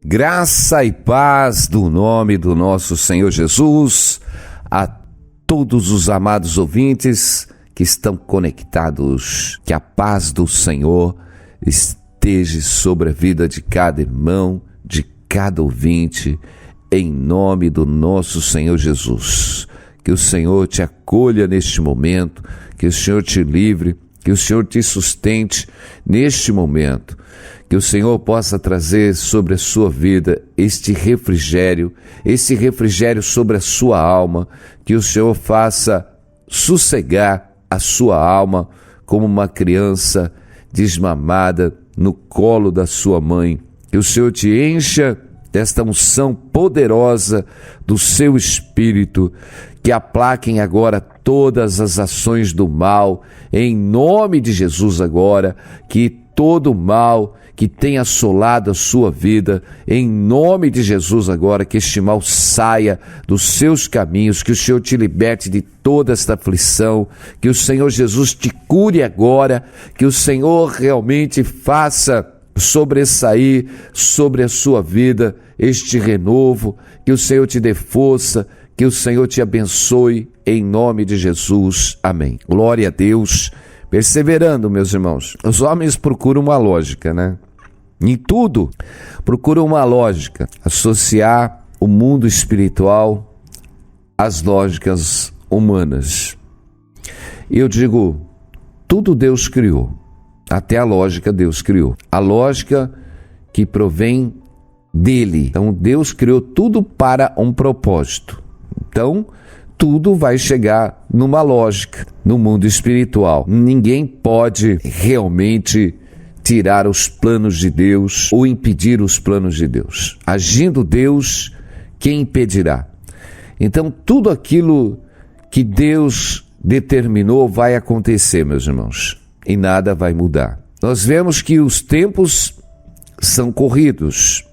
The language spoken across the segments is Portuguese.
Graça e paz do nome do nosso Senhor Jesus a todos os amados ouvintes que estão conectados. Que a paz do Senhor esteja sobre a vida de cada irmão, de cada ouvinte, em nome do nosso Senhor Jesus. Que o Senhor te acolha neste momento, que o Senhor te livre, que o Senhor te sustente neste momento. Que o Senhor possa trazer sobre a sua vida esse refrigério sobre a sua alma, que o Senhor faça sossegar a sua alma como uma criança desmamada no colo da sua mãe. Que o Senhor te encha desta unção poderosa do seu Espírito, que aplaquem agora todas as ações do mal, em nome de Jesus agora, que todo mal que tem assolado a sua vida, em nome de Jesus agora, que este mal saia dos seus caminhos, que o Senhor te liberte de toda esta aflição, que o Senhor Jesus te cure agora, que o Senhor realmente faça sobressair sobre a sua vida este renovo, que o Senhor te dê força, que o Senhor te abençoe, em nome de Jesus. Amém. Glória a Deus. Perseverando, meus irmãos, os homens procuram uma lógica, né? Em tudo, procuram uma lógica, associar o mundo espiritual às lógicas humanas. E eu digo, tudo Deus criou, até a lógica Deus criou. A lógica que provém dele. Então, Deus criou tudo para um propósito. Então, tudo vai chegar numa lógica, no mundo espiritual. Ninguém pode realmente tirar os planos de Deus ou impedir os planos de Deus. Agindo Deus, quem impedirá? Então, tudo aquilo que Deus determinou vai acontecer, meus irmãos, e nada vai mudar. Nós vemos que os tempos são corridos,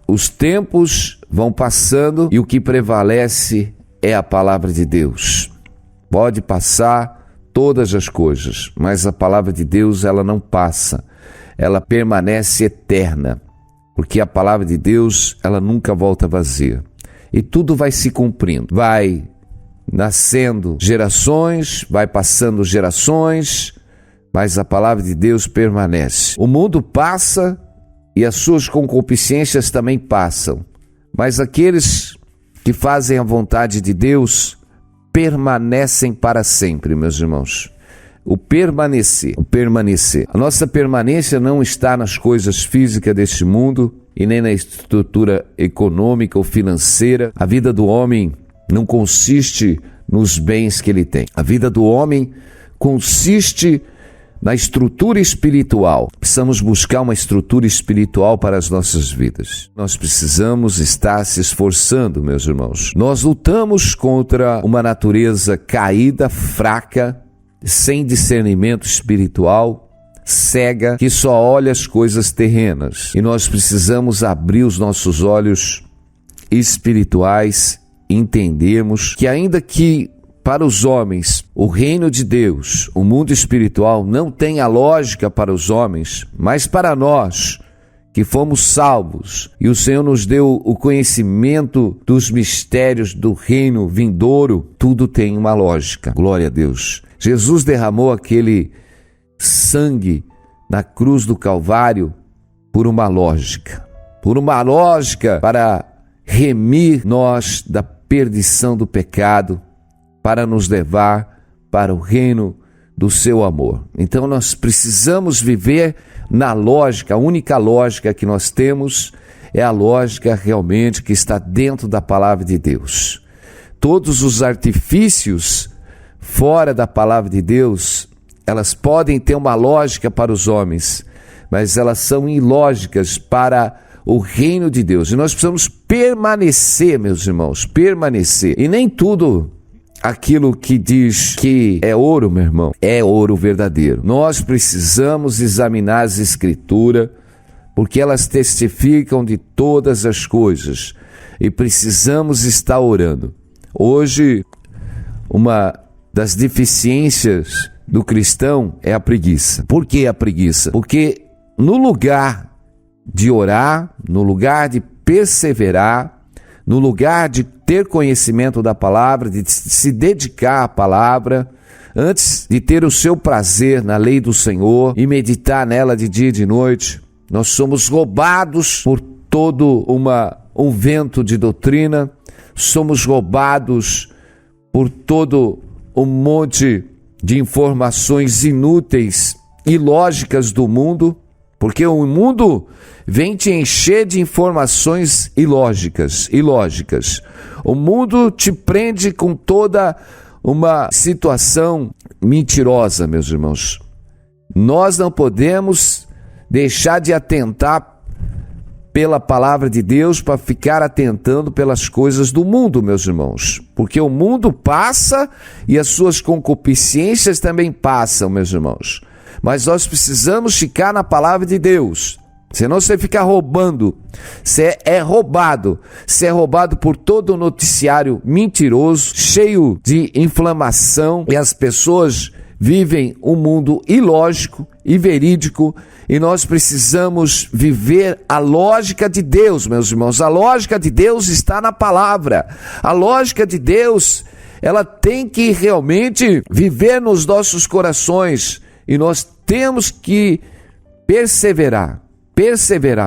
os tempos vão passando e o que prevalece é a palavra de Deus. Pode passar todas as coisas, mas a palavra de Deus, ela não passa. Ela permanece eterna, porque a palavra de Deus, ela nunca volta vazia. E tudo vai se cumprindo. Vai nascendo gerações, vai passando gerações, mas a palavra de Deus permanece. O mundo passa e as suas concupiscências também passam, mas aqueles que fazem a vontade de Deus permanecem para sempre, meus irmãos. O permanecer. A nossa permanência não está nas coisas físicas deste mundo e nem na estrutura econômica ou financeira. A vida do homem não consiste nos bens que ele tem. A vida do homem consiste na estrutura espiritual. Precisamos buscar uma estrutura espiritual para as nossas vidas. Nós precisamos estar se esforçando, meus irmãos. Nós lutamos contra uma natureza caída, fraca, sem discernimento espiritual, cega, que só olha as coisas terrenas. E nós precisamos abrir os nossos olhos espirituais e entendermos que ainda que para os homens, o reino de Deus, o mundo espiritual, não tem a lógica para os homens, mas para nós, que fomos salvos, e o Senhor nos deu o conhecimento dos mistérios do reino vindouro, tudo tem uma lógica. Glória a Deus. Jesus derramou aquele sangue na cruz do Calvário por uma lógica para remir nós da perdição do pecado, para nos levar para o reino do seu amor. Então nós precisamos viver na lógica, a única lógica que nós temos é a lógica realmente que está dentro da palavra de Deus. Todos os artifícios fora da palavra de Deus, elas podem ter uma lógica para os homens, mas elas são ilógicas para o reino de Deus. E nós precisamos permanecer, meus irmãos, permanecer. E nem tudo aquilo que diz que é ouro, meu irmão, é ouro verdadeiro. Nós precisamos examinar as Escrituras, porque elas testificam de todas as coisas e precisamos estar orando. Hoje, uma das deficiências do cristão é a preguiça. Por que a preguiça? Porque no lugar de orar, no lugar de perseverar, no lugar de ter conhecimento da palavra, de se dedicar à palavra, antes de ter o seu prazer na lei do Senhor e meditar nela de dia e de noite, nós somos roubados por todo um vento de doutrina, somos roubados por todo um monte de informações inúteis e ilógicas do mundo, porque o mundo vem te encher de informações ilógicas. O mundo te prende com toda uma situação mentirosa, meus irmãos. Nós não podemos deixar de atentar pela palavra de Deus para ficar atentando pelas coisas do mundo, meus irmãos. Porque o mundo passa e as suas concupiscências também passam, meus irmãos. Mas nós precisamos ficar na palavra de Deus. Senão você fica roubando. Você é roubado por todo o noticiário mentiroso, cheio de inflamação. E as pessoas vivem um mundo ilógico e verídico. E nós precisamos viver a lógica de Deus, meus irmãos. A lógica de Deus está na palavra. A lógica de Deus, ela tem que realmente viver nos nossos corações. E nós temos que perseverar,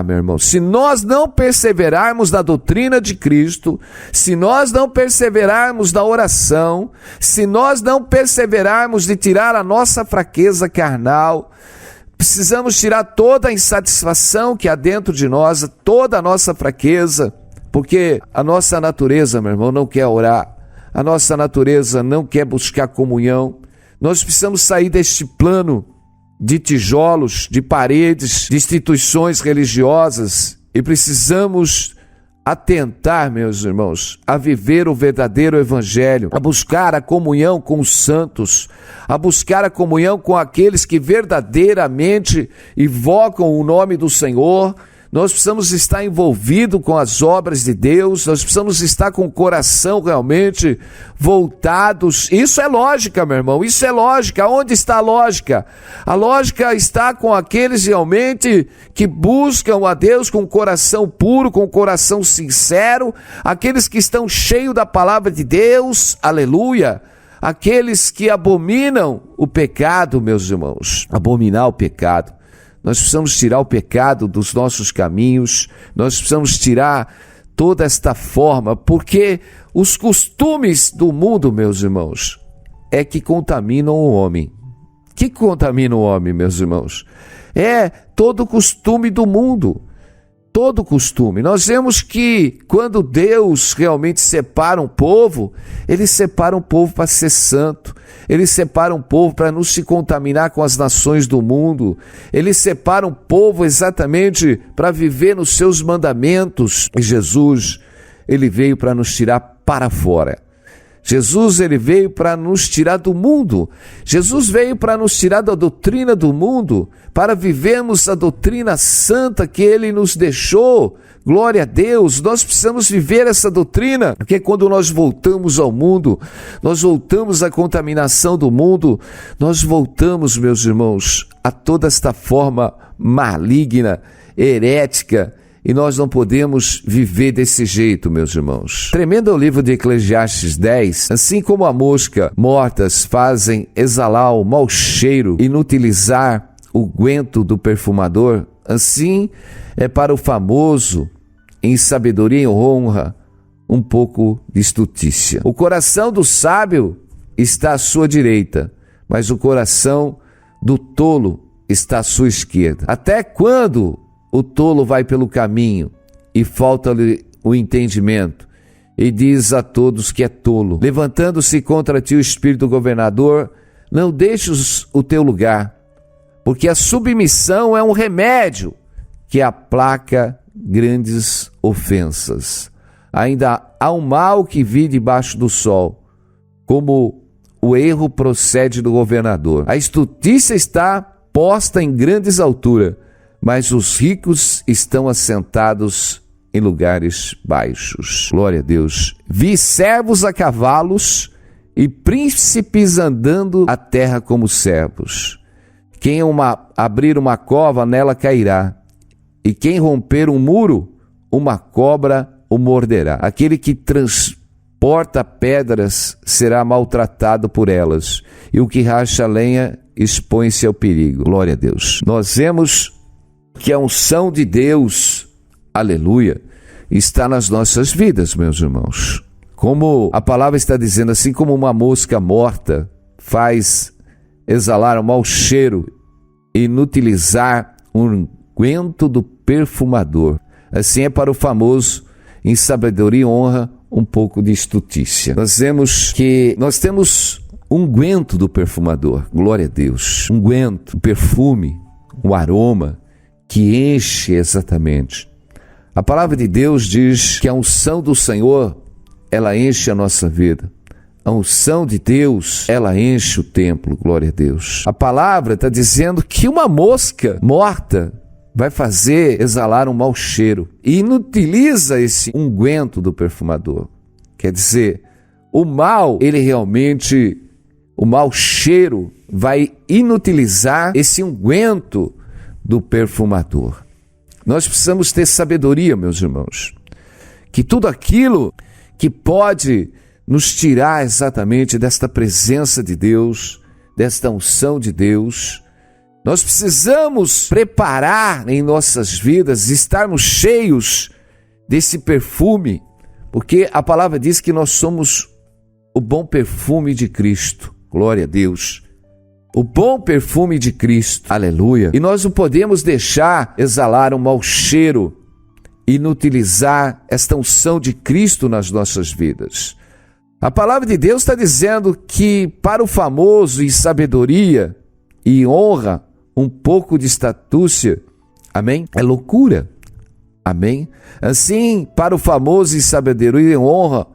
meu irmão. Se nós não perseverarmos na doutrina de Cristo, se nós não perseverarmos na oração, se nós não perseverarmos de tirar a nossa fraqueza carnal, precisamos tirar toda a insatisfação que há dentro de nós, toda a nossa fraqueza, porque a nossa natureza, meu irmão, não quer orar, a nossa natureza não quer buscar comunhão. Nós precisamos sair deste plano de tijolos, de paredes, de instituições religiosas e precisamos atentar, meus irmãos, a viver o verdadeiro evangelho, a buscar a comunhão com os santos, a buscar a comunhão com aqueles que verdadeiramente invocam o nome do Senhor. Nós precisamos estar envolvidos com as obras de Deus, nós precisamos estar com o coração realmente voltados. Isso é lógica, meu irmão, isso é lógica. Onde está a lógica? A lógica está com aqueles realmente que buscam a Deus com o coração puro, com o coração sincero, aqueles que estão cheios da palavra de Deus, aleluia. Aqueles que abominam o pecado, meus irmãos, abominar o pecado. Nós precisamos tirar o pecado dos nossos caminhos, nós precisamos tirar toda esta forma, porque os costumes do mundo, meus irmãos, é que contaminam o homem. Que contamina o homem, meus irmãos? É todo o costume do mundo, todo o costume. Nós vemos que quando Deus realmente separa um povo, Ele separa um povo para ser santo, Ele separa um povo para não se contaminar com as nações do mundo, Ele separa um povo exatamente para viver nos seus mandamentos. E Jesus, Ele veio para nos tirar para fora. Jesus, Ele veio para nos tirar do mundo. Jesus veio para nos tirar da doutrina do mundo, para vivermos a doutrina santa que Ele nos deixou. Glória a Deus, nós precisamos viver essa doutrina, porque quando nós voltamos ao mundo, nós voltamos à contaminação do mundo, nós voltamos, meus irmãos, a toda esta forma maligna, herética, e nós não podemos viver desse jeito, meus irmãos. Tremendo é o livro de Eclesiastes 10, assim como a mosca mortas fazem exalar o mau cheiro, inutilizar o guento do perfumador, assim é para o famoso, em sabedoria e honra, um pouco de estutícia. O coração do sábio está à sua direita, mas o coração do tolo está à sua esquerda. Até quando o tolo vai pelo caminho e falta-lhe o entendimento, e diz a todos que é tolo. Levantando-se contra ti o espírito do governador, não deixes o teu lugar, porque a submissão é um remédio que aplaca grandes ofensas. Ainda há um mal que vi debaixo do sol, como o erro procede do governador. A estutícia está posta em grandes alturas, mas os ricos estão assentados em lugares baixos. Glória a Deus. Vi servos a cavalos e príncipes andando a terra como servos. Quem abrir uma cova, nela cairá, e quem romper um muro, uma cobra o morderá. Aquele que transporta pedras será maltratado por elas, e o que racha lenha expõe-se ao perigo. Glória a Deus. Nós vemos que a unção de Deus, aleluia, está nas nossas vidas, meus irmãos. Como a palavra está dizendo, assim como uma mosca morta faz exalar um mau cheiro e inutilizar um unguento do perfumador, assim é para o famoso em sabedoria e honra um pouco de estutícia. Nós vemos que nós temos unguento do perfumador, glória a Deus, unguento, um perfume, um aroma que enche exatamente. A palavra de Deus diz que a unção do Senhor, ela enche a nossa vida. A unção de Deus, ela enche o templo, glória a Deus. A palavra está dizendo que uma mosca morta vai fazer exalar um mau cheiro e inutiliza esse unguento do perfumador. Quer dizer, o mau cheiro vai inutilizar esse unguento do perfumador. Nós precisamos ter sabedoria, meus irmãos, que tudo aquilo que pode nos tirar exatamente desta presença de Deus, desta unção de Deus, nós precisamos preparar em nossas vidas, estarmos cheios desse perfume, porque a palavra diz que nós somos o bom perfume de Cristo, glória a Deus. O bom perfume de Cristo, aleluia. E nós não podemos deixar exalar um mau cheiro, inutilizar esta unção de Cristo nas nossas vidas. A palavra de Deus está dizendo que para o famoso em sabedoria e honra, um pouco de estatúcia, amém? É loucura, amém? Assim, para o famoso em sabedoria e honra,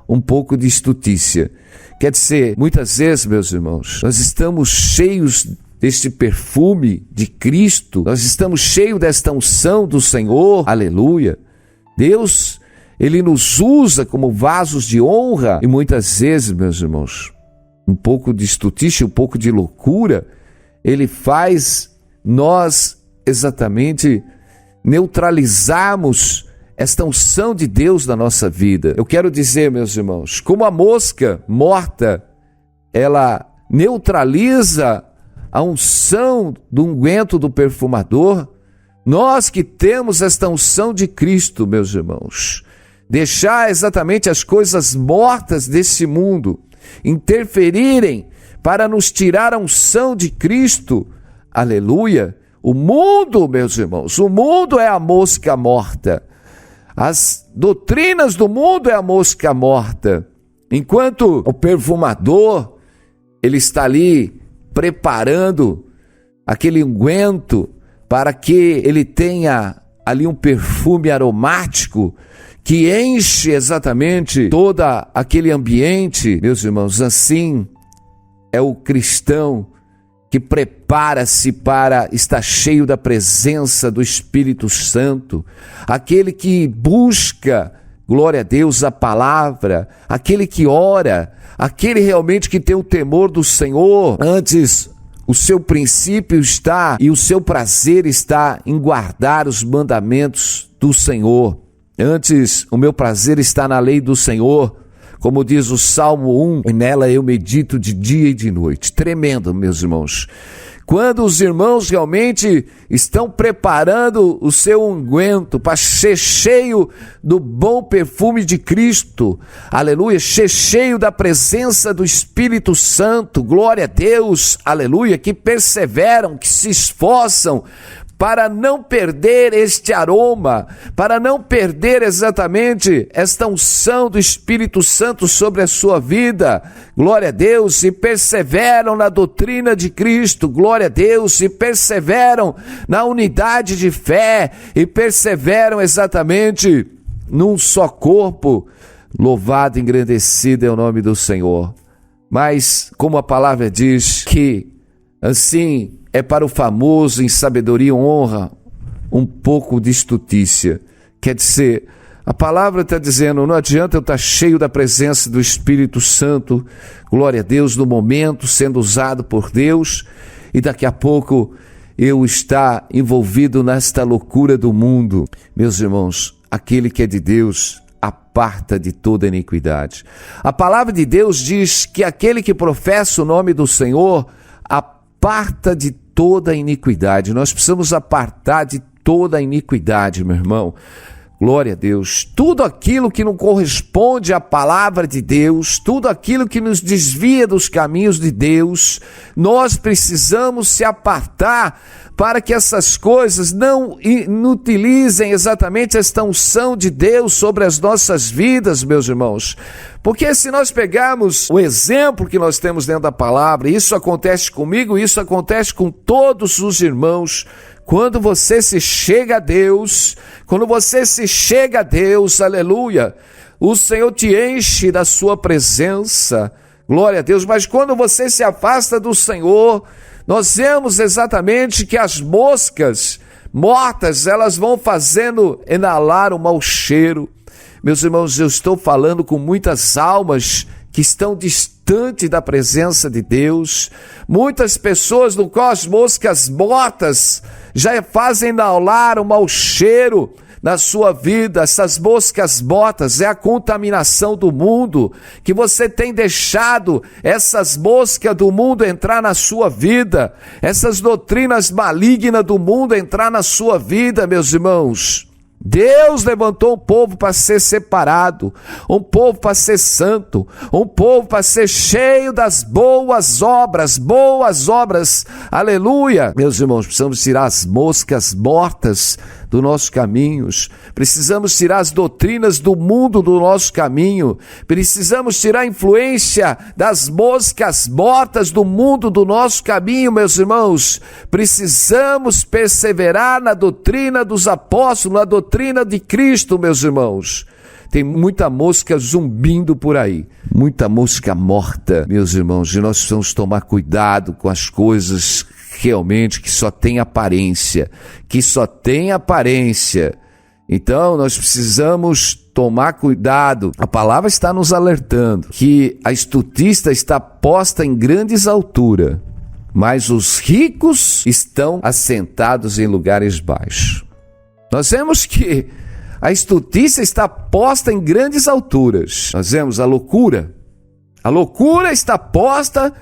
um pouco de estutícia. Quer dizer, muitas vezes, meus irmãos, nós estamos cheios deste perfume de Cristo, nós estamos cheios desta unção do Senhor, aleluia. Deus, Ele nos usa como vasos de honra e muitas vezes, meus irmãos, um pouco de estutícia, um pouco de loucura, Ele faz nós exatamente neutralizarmos esta unção de Deus na nossa vida. Eu quero dizer, meus irmãos, como a mosca morta, ela neutraliza a unção do unguento do perfumador, nós que temos esta unção de Cristo, meus irmãos, deixar exatamente as coisas mortas desse mundo interferirem para nos tirar a unção de Cristo, aleluia. O mundo, meus irmãos, o mundo é a mosca morta. As doutrinas do mundo é a mosca morta. Enquanto o perfumador, ele está ali preparando aquele unguento para que ele tenha ali um perfume aromático que enche exatamente todo aquele ambiente, meus irmãos. Assim é o cristão que prepara-se para estar cheio da presença do Espírito Santo, aquele que busca, glória a Deus, a palavra, aquele que ora, aquele realmente que tem o temor do Senhor. Antes, o seu princípio está e o seu prazer está em guardar os mandamentos do Senhor. Antes, o meu prazer está na lei do Senhor, como diz o Salmo 1, e nela eu medito de dia e de noite. Tremendo, meus irmãos. Quando os irmãos realmente estão preparando o seu unguento para ser cheio do bom perfume de Cristo, aleluia, ser cheio da presença do Espírito Santo, glória a Deus, aleluia, que perseveram, que se esforçam para não perder este aroma, para não perder exatamente esta unção do Espírito Santo sobre a sua vida, glória a Deus, e perseveram na doutrina de Cristo, glória a Deus, e perseveram na unidade de fé, e perseveram exatamente num só corpo. Louvado e engrandecido é o nome do Senhor. Mas, como a palavra diz que, assim, é para o famoso em sabedoria e honra, um pouco de estutícia. Quer dizer, a palavra está dizendo, não adianta eu estar cheio da presença do Espírito Santo, glória a Deus, no momento, sendo usado por Deus, e daqui a pouco eu estar envolvido nesta loucura do mundo. Meus irmãos, aquele que é de Deus aparta de toda iniquidade. A palavra de Deus diz que aquele que professa o nome do Senhor aparta de toda iniquidade. Nós precisamos apartar de toda iniquidade, meu irmão. Glória a Deus. Tudo aquilo que não corresponde à palavra de Deus, tudo aquilo que nos desvia dos caminhos de Deus, nós precisamos se apartar para que essas coisas não inutilizem exatamente esta unção de Deus sobre as nossas vidas, meus irmãos. Porque se nós pegarmos o exemplo que nós temos dentro da palavra, isso acontece comigo, isso acontece com todos os irmãos. Quando você se chega a Deus, aleluia, o Senhor te enche da sua presença, glória a Deus. Mas quando você se afasta do Senhor, nós vemos exatamente que as moscas mortas, elas vão fazendo inalar um mau cheiro. Meus irmãos, eu estou falando com muitas almas que estão distantes da presença de Deus. Muitas pessoas no qual as moscas mortas já fazem inalar um mau cheiro na sua vida. Essas moscas mortas é a contaminação do mundo, que você tem deixado essas moscas do mundo entrar na sua vida, essas doutrinas malignas do mundo entrar na sua vida, meus irmãos. Deus levantou um povo para ser separado, um povo para ser santo, um povo para ser cheio das boas obras, aleluia. Meus irmãos, precisamos tirar as moscas mortas dos nossos caminhos, precisamos tirar as doutrinas do mundo do nosso caminho, precisamos tirar a influência das moscas mortas do mundo do nosso caminho, meus irmãos. Precisamos perseverar na doutrina dos apóstolos, na doutrina de Cristo, meus irmãos. Tem muita mosca zumbindo por aí, muita mosca morta, meus irmãos, e nós precisamos tomar cuidado com as coisas realmente que só tem aparência, Então nós precisamos tomar cuidado. A palavra está nos alertando que a estutista está posta em grandes alturas, mas os ricos estão assentados em lugares baixos. Nós vemos que a estultícia está posta em grandes alturas. Nós vemos a loucura está posta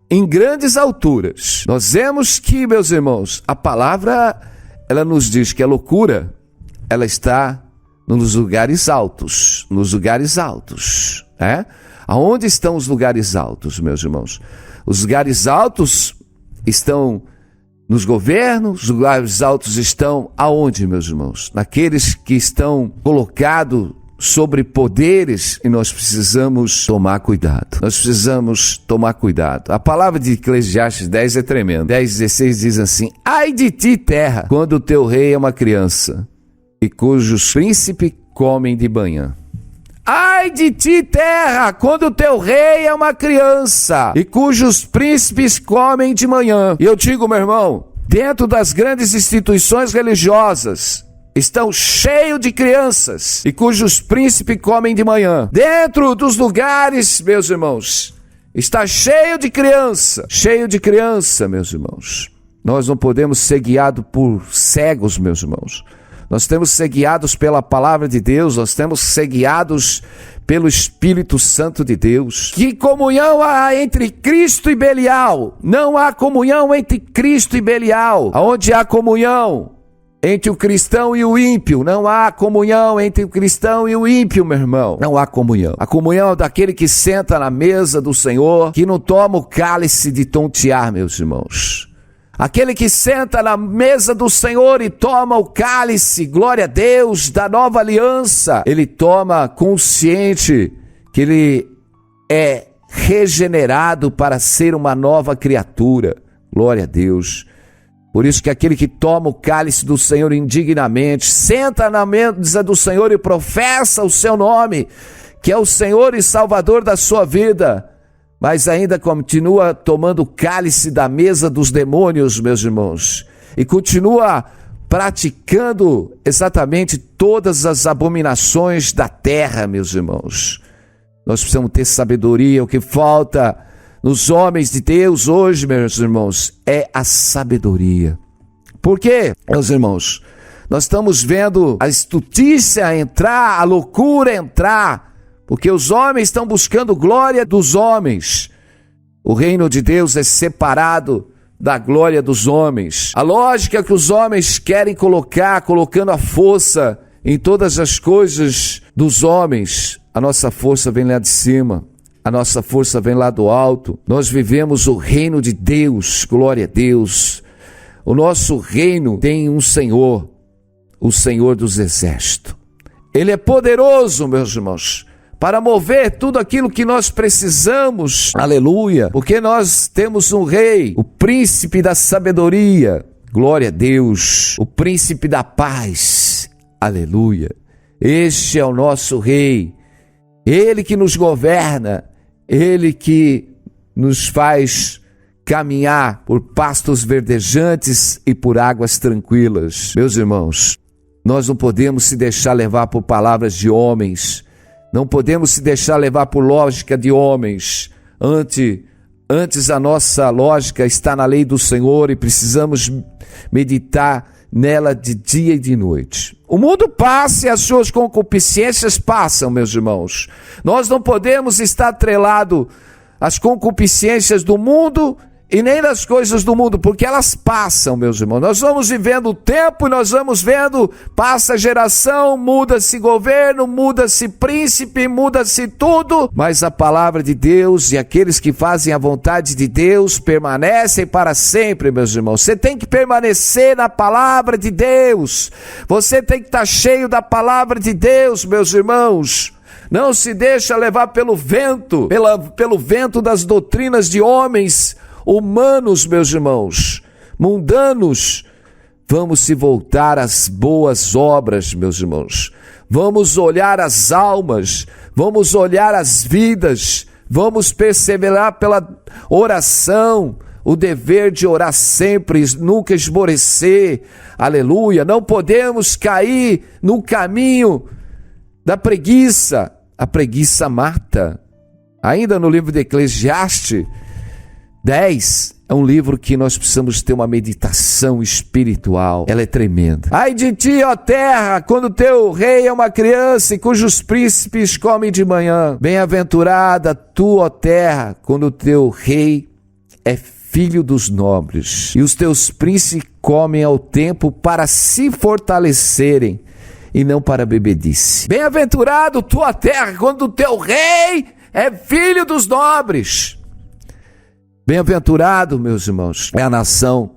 em grandes alturas. Nós vemos que, meus irmãos, a palavra, ela nos diz que a loucura, ela está nos lugares altos, Aonde estão os lugares altos, meus irmãos? Os lugares altos estão nos governos, os lugares altos estão aonde, meus irmãos? Naqueles que estão colocados sobre poderes, e nós precisamos tomar cuidado. A palavra de Eclesiastes 10 é tremenda. 10:16 diz assim: ai de ti, terra, quando o teu rei é uma criança, e cujos príncipes comem de manhã. Ai de ti, terra, quando o teu rei é uma criança, e cujos príncipes comem de manhã. E eu digo, meu irmão, dentro das grandes instituições religiosas, estão cheios de crianças, e cujos príncipes comem de manhã. Dentro dos lugares, meus irmãos, está cheio de criança, meus irmãos. Nós não podemos ser guiados por cegos, meus irmãos. Nós temos que ser guiados pela palavra de Deus, nós temos que ser guiados pelo Espírito Santo de Deus. Que comunhão há entre Cristo e Belial? Não há comunhão entre Cristo e Belial. Aonde há comunhão entre o cristão e o ímpio? Não há comunhão entre o cristão e o ímpio, meu irmão. Não há comunhão. A comunhão é daquele que senta na mesa do Senhor, que não toma o cálice de tontear, meus irmãos. Aquele que senta na mesa do Senhor e toma o cálice, glória a Deus, da nova aliança, ele toma consciente que ele é regenerado para ser uma nova criatura, glória a Deus. Por isso que aquele que toma o cálice do Senhor indignamente, senta na mesa do Senhor e professa o seu nome, que é o Senhor e Salvador da sua vida, mas ainda continua tomando o cálice da mesa dos demônios, meus irmãos, e continua praticando exatamente todas as abominações da terra, meus irmãos. Nós precisamos ter sabedoria. O que falta nos homens de Deus hoje, meus irmãos, é a sabedoria. Por quê, meus irmãos? Nós estamos vendo a estutícia entrar, a loucura entrar, porque os homens estão buscando glória dos homens. O reino de Deus é separado da glória dos homens. A lógica que os homens querem colocando a força em todas as coisas dos homens, a nossa força vem lá de cima, a nossa força vem lá do alto. Nós vivemos o reino de Deus, glória a Deus. O nosso reino tem um Senhor, o Senhor dos exércitos. Ele é poderoso, meus irmãos, para mover tudo aquilo que nós precisamos, aleluia, porque nós temos um rei, o príncipe da sabedoria, glória a Deus, o príncipe da paz, aleluia. Este é o nosso rei, ele que nos governa, ele que nos faz caminhar por pastos verdejantes e por águas tranquilas. Meus irmãos, nós não podemos se deixar levar por palavras de homens, não podemos se deixar levar por lógica de homens. Antes a nossa lógica está na lei do Senhor e precisamos meditar nela de dia e de noite. O mundo passa e as suas concupiscências passam, meus irmãos. Nós não podemos estar atrelado às concupiscências do mundo e nem das coisas do mundo, porque elas passam, meus irmãos. Nós vamos vivendo o tempo e nós vamos vendo, passa a geração, muda-se governo, muda-se príncipe, muda-se tudo, mas a palavra de Deus e aqueles que fazem a vontade de Deus permanecem para sempre, meus irmãos. Você tem que permanecer na palavra de Deus, você tem que estar cheio da palavra de Deus, meus irmãos. Não se deixa levar pelo vento, pelo vento das doutrinas de homens humanos, meus irmãos, mundanos. Vamos se voltar às boas obras, meus irmãos. Vamos olhar as almas, vamos olhar as vidas, vamos perseverar pela oração, o dever de orar sempre, nunca esmorecer, aleluia. Não podemos cair no caminho da preguiça. A preguiça mata. Ainda no livro de Eclesiastes 10, é um livro que nós precisamos ter uma meditação espiritual. Ela é tremenda. Ai de ti, ó terra, quando teu rei é uma criança e cujos príncipes comem de manhã. Bem-aventurada tu, ó terra, quando teu rei é filho dos nobres e os teus príncipes comem ao tempo para se fortalecerem e não para bebedice. Bem-aventurado tu, ó terra, quando teu rei é filho dos nobres. Bem-aventurado, meus irmãos, é a nação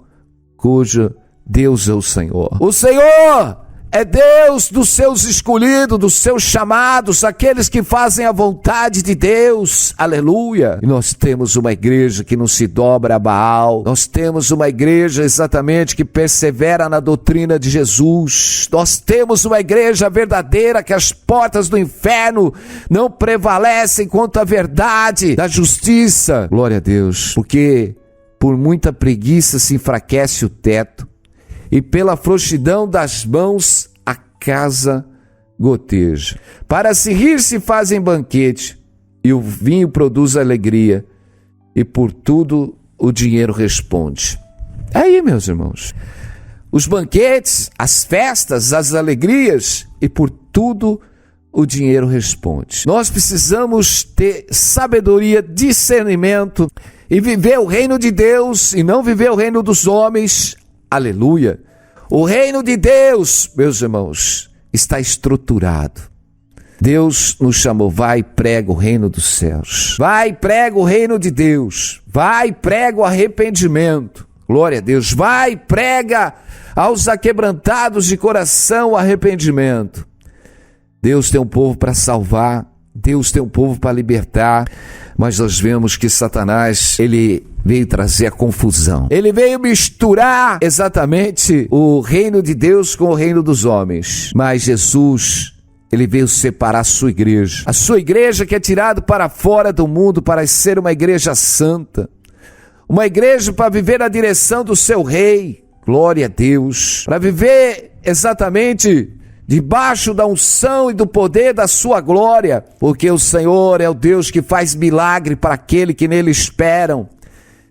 cuja Deus é o Senhor. O Senhor é Deus dos seus escolhidos, dos seus chamados, aqueles que fazem a vontade de Deus, aleluia. E nós temos uma igreja que não se dobra a Baal, nós temos uma igreja exatamente que persevera na doutrina de Jesus, nós temos uma igreja verdadeira que as portas do inferno não prevalecem contra a verdade da justiça, glória a Deus, porque por muita preguiça se enfraquece o teto, e pela frouxidão das mãos a casa goteja. Para se rir se fazem banquete, e o vinho produz alegria, e por tudo o dinheiro responde. Aí, meus irmãos, os banquetes, as festas, as alegrias, e por tudo o dinheiro responde. Nós precisamos ter sabedoria, discernimento, e viver o reino de Deus, e não viver o reino dos homens. Aleluia. O reino de Deus, meus irmãos, está estruturado. Deus nos chamou, vai e prega o reino dos céus. Vai e prega o reino de Deus. Vai e prega o arrependimento. Glória a Deus. Vai e prega aos aquebrantados de coração o arrependimento. Deus tem um povo para salvar. Deus tem um povo para libertar. Mas nós vemos que Satanás, ele veio trazer a confusão. Ele veio misturar exatamente o reino de Deus com o reino dos homens. Mas Jesus, ele veio separar a sua igreja. A sua igreja que é tirada para fora do mundo para ser uma igreja santa. Uma igreja para viver na direção do seu rei. Glória a Deus. Para viver exatamente debaixo da unção e do poder da sua glória, porque o Senhor é o Deus que faz milagre para aquele que nele esperam.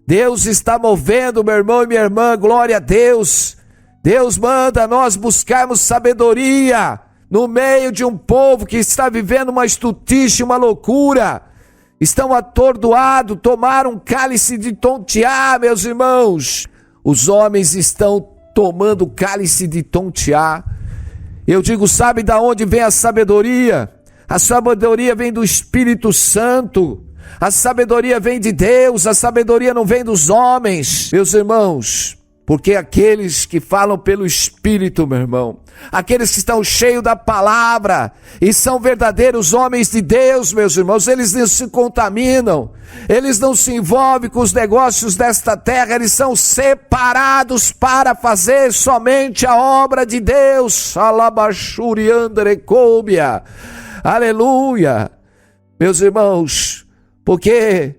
Deus está movendo, meu irmão e minha irmã, glória a Deus. Deus manda nós buscarmos sabedoria no meio de um povo que está vivendo uma estultice, uma loucura. Estão atordoados, tomaram um cálice de tontear, meus irmãos. Os homens estão tomando cálice de tontear. Eu digo, sabe de onde vem a sabedoria? A sabedoria vem do Espírito Santo. A sabedoria vem de Deus, a sabedoria não vem dos homens, meus irmãos. Porque aqueles que falam pelo Espírito, meu irmão, aqueles que estão cheios da palavra e são verdadeiros homens de Deus, meus irmãos, eles não se contaminam, eles não se envolvem com os negócios desta terra, eles são separados para fazer somente a obra de Deus. Aleluia, meus irmãos, porque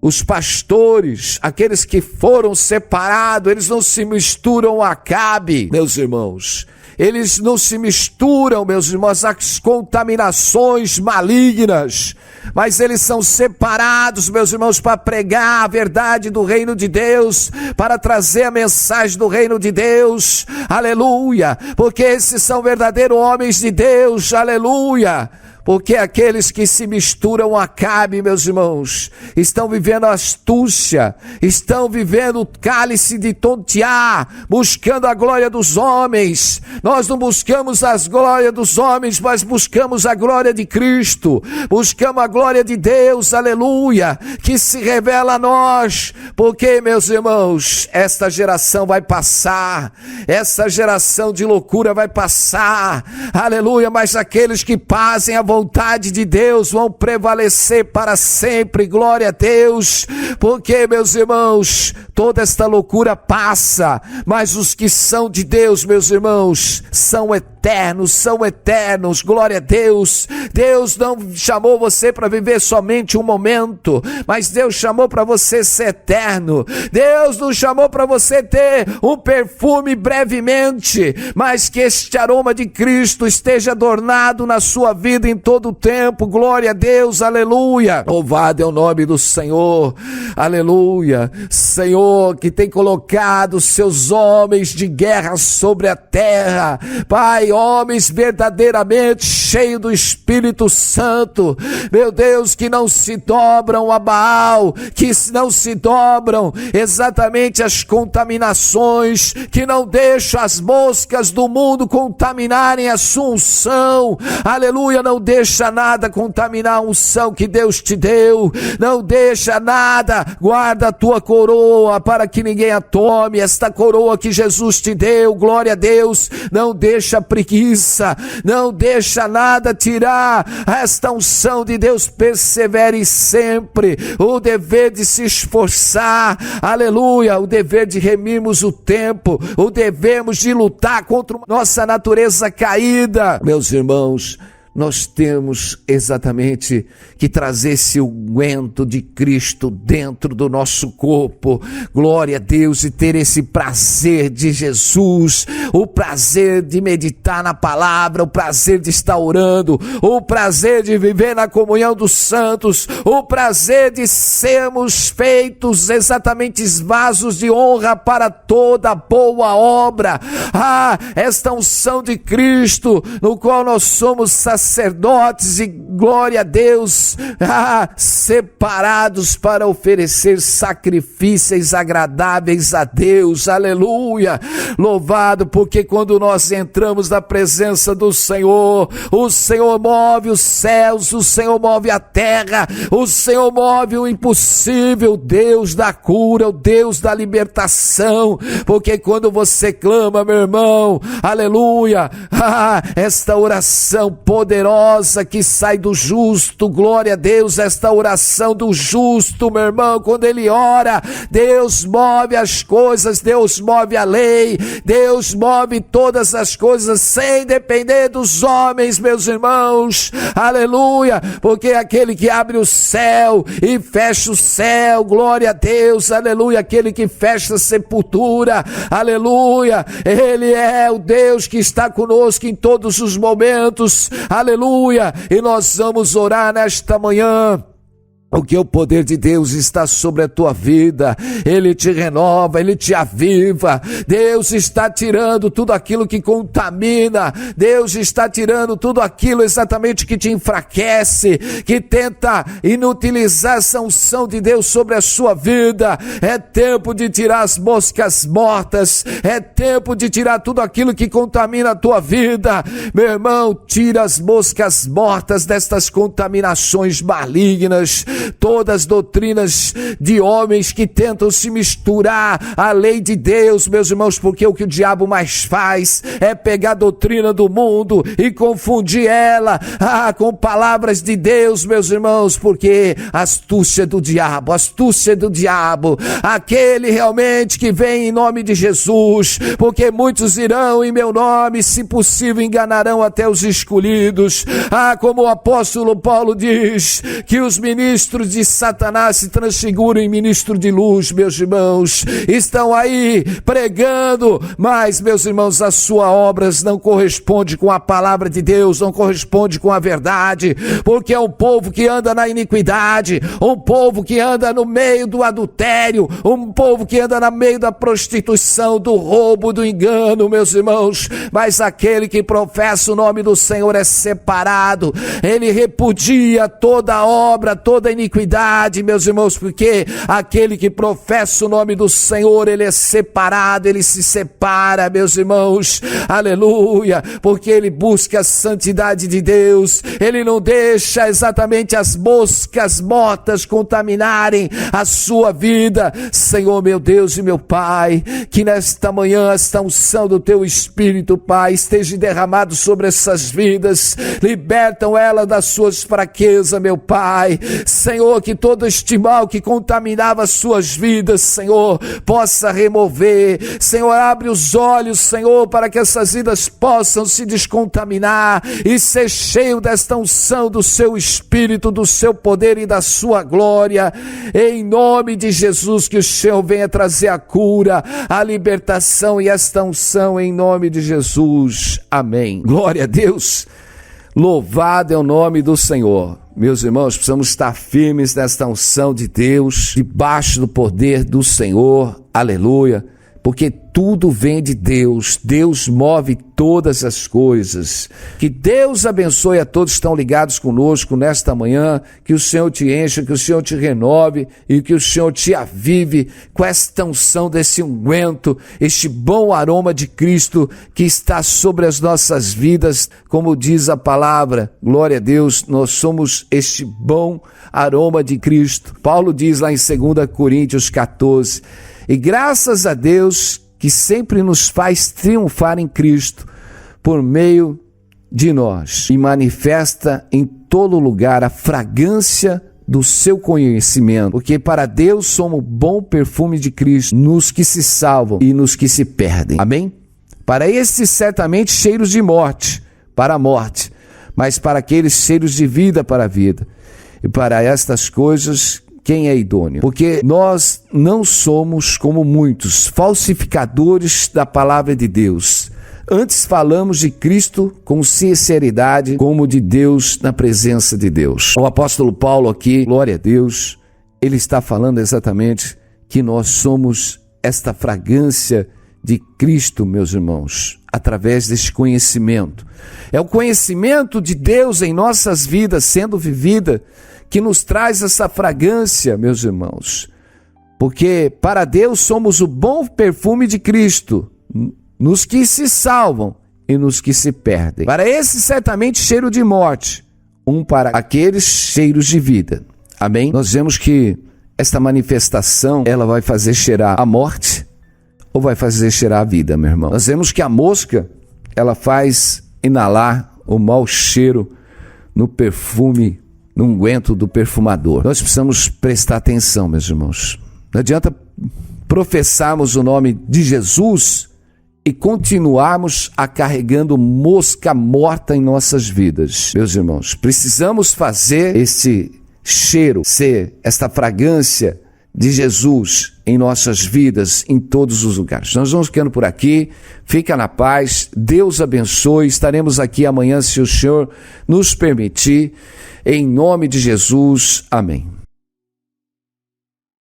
os pastores, aqueles que foram separados, eles não se misturam a Acabe, meus irmãos. Eles não se misturam, meus irmãos, às contaminações malignas. Mas eles são separados, meus irmãos, para pregar a verdade do reino de Deus, para trazer a mensagem do reino de Deus. Aleluia! Porque esses são verdadeiros homens de Deus. Aleluia! Porque aqueles que se misturam a Acabe, meus irmãos, estão vivendo astúcia, estão vivendo o cálice de tontear, buscando a glória dos homens. Nós não buscamos as glórias dos homens, mas buscamos a glória de Cristo, buscamos a glória de Deus, aleluia, que se revela a nós. Porque, meus irmãos, esta geração vai passar, essa geração de loucura vai passar, aleluia, mas aqueles que fazem a vontade de Deus vão prevalecer para sempre, glória a Deus. Porque, meus irmãos, toda esta loucura passa, mas os que são de Deus, meus irmãos, são eternos, glória a Deus. Deus não chamou você para viver somente um momento, mas Deus chamou para você ser eterno. Deus não chamou para você ter um perfume brevemente, mas que este aroma de Cristo esteja adornado na sua vida em todo o tempo, glória a Deus, aleluia. Louvado é o nome do Senhor, aleluia. Senhor, que tem colocado seus homens de guerra sobre a terra, Pai, homens verdadeiramente cheios do Espírito Santo, meu Deus, que não se dobram a Baal, que não se dobram exatamente às contaminações, que não deixam as moscas do mundo contaminarem a sua unção, aleluia. Não deixa nada contaminar a unção que Deus te deu, não deixa nada, guarda a tua coroa para que ninguém a tome, esta coroa que Jesus te deu, glória a Deus. Não deixa preguiça, não deixa nada tirar esta unção de Deus. Persevere sempre, o dever de se esforçar, aleluia, o dever de remirmos o tempo, o devermos de lutar contra nossa natureza caída. Meus irmãos, nós temos exatamente que trazer esse unguento de Cristo dentro do nosso corpo, glória a Deus, e ter esse prazer de Jesus, o prazer de meditar na palavra, o prazer de estar orando, o prazer de viver na comunhão dos santos, o prazer de sermos feitos exatamente vasos de honra para toda boa obra. Esta unção de Cristo, no qual nós somos sacerdotes e glória a Deus, separados para oferecer sacrifícios agradáveis a Deus, aleluia, louvado, porque quando nós entramos na presença do Senhor, o Senhor move os céus, o Senhor move a terra, o Senhor move o impossível, Deus da cura, o Deus da libertação, porque quando você clama, meu irmão, aleluia, esta oração poderosa que sai do justo, glória a Deus, esta oração do justo, meu irmão, quando ele ora, Deus move as coisas, Deus move a lei, Deus move todas as coisas sem depender dos homens, meus irmãos, aleluia, porque aquele que abre o céu e fecha o céu, glória a Deus, aleluia, aquele que fecha a sepultura, aleluia, ele é o Deus que está conosco em todos os momentos, aleluia. E nós vamos orar nesta manhã, Porque o poder de Deus está sobre a tua vida, Ele te renova, Ele te aviva. Deus está tirando tudo aquilo que contamina, Deus está tirando tudo aquilo exatamente que te enfraquece, que tenta inutilizar essa unção de Deus sobre a sua vida. É tempo de tirar as moscas mortas, é tempo de tirar tudo aquilo que contamina a tua vida. Meu irmão, tira as moscas mortas destas contaminações malignas, todas as doutrinas de homens que tentam se misturar à lei de Deus, meus irmãos, porque o que o diabo mais faz é pegar a doutrina do mundo e confundir ela com palavras de Deus, meus irmãos, porque astúcia do diabo, aquele realmente que vem em nome de Jesus, porque muitos irão em meu nome, se possível enganarão até os escolhidos. Como o apóstolo Paulo diz, que os ministros de Satanás se transfiguram em ministro de luz, meus irmãos, estão aí pregando, mas, meus irmãos, as suas obras não correspondem com a palavra de Deus, não correspondem com a verdade, porque é um povo que anda na iniquidade, um povo que anda no meio do adultério, um povo que anda no meio da prostituição, do roubo, do engano, meus irmãos. Mas aquele que professa o nome do Senhor é separado, ele repudia toda obra, toda iniquidade, meus irmãos, porque aquele que professa o nome do Senhor, ele é separado, ele se separa, meus irmãos, aleluia, porque ele busca a santidade de Deus, ele não deixa exatamente as moscas mortas contaminarem a sua vida. Senhor, meu Deus e meu Pai, que nesta manhã esta unção do teu Espírito, Pai, esteja derramado sobre essas vidas, libertam ela das suas fraquezas, meu Pai. Senhor, que todo este mal que contaminava as suas vidas, Senhor, possa remover. Senhor, abre os olhos, Senhor, para que essas vidas possam se descontaminar e ser cheio desta unção do seu Espírito, do seu poder e da sua glória. Em nome de Jesus, que o Senhor venha trazer a cura, a libertação e esta unção em nome de Jesus. Amém. Glória a Deus. Louvado é o nome do Senhor. Meus irmãos, precisamos estar firmes nesta unção de Deus, debaixo do poder do Senhor, aleluia, porque tudo vem de Deus, Deus move todas as coisas. Que Deus abençoe a todos que estão ligados conosco nesta manhã, que o Senhor te encha, que o Senhor te renove e que o Senhor te avive com esta unção desse unguento, este bom aroma de Cristo que está sobre as nossas vidas, como diz a palavra, glória a Deus, nós somos este bom aroma de Cristo. Paulo diz lá em 2 Coríntios 14, e graças a Deus que sempre nos faz triunfar em Cristo por meio de nós e manifesta em todo lugar a fragrância do seu conhecimento, porque para Deus somos bom perfume de Cristo nos que se salvam e nos que se perdem. Amém? Para estes certamente cheiros de morte, para a morte, mas para aqueles cheiros de vida, para a vida. E para estas coisas, quem é idôneo? Porque nós não somos como muitos falsificadores da palavra de Deus. Antes falamos de Cristo com sinceridade, como de Deus na presença de Deus. O apóstolo Paulo aqui, glória a Deus, ele está falando exatamente que nós somos esta fragrância de Cristo, meus irmãos, através deste conhecimento. É o conhecimento de Deus em nossas vidas sendo vivida que nos traz essa fragrância, meus irmãos. Porque para Deus somos o bom perfume de Cristo, nos que se salvam e nos que se perdem. Para esse certamente cheiro de morte, para aqueles cheiros de vida. Amém? Nós vemos que esta manifestação, ela vai fazer cheirar a morte ou vai fazer cheirar a vida, meu irmão? Nós vemos que a mosca, ela faz inalar o mau cheiro no perfume, no unguento do perfumador. Nós precisamos prestar atenção, meus irmãos. Não adianta professarmos o nome de Jesus e continuarmos carregando mosca morta em nossas vidas. Meus irmãos, precisamos fazer esse cheiro, ser esta fragrância de Jesus em nossas vidas, em todos os lugares. Nós vamos ficando por aqui, fica na paz, Deus abençoe, estaremos aqui amanhã se o Senhor nos permitir, em nome de Jesus, amém.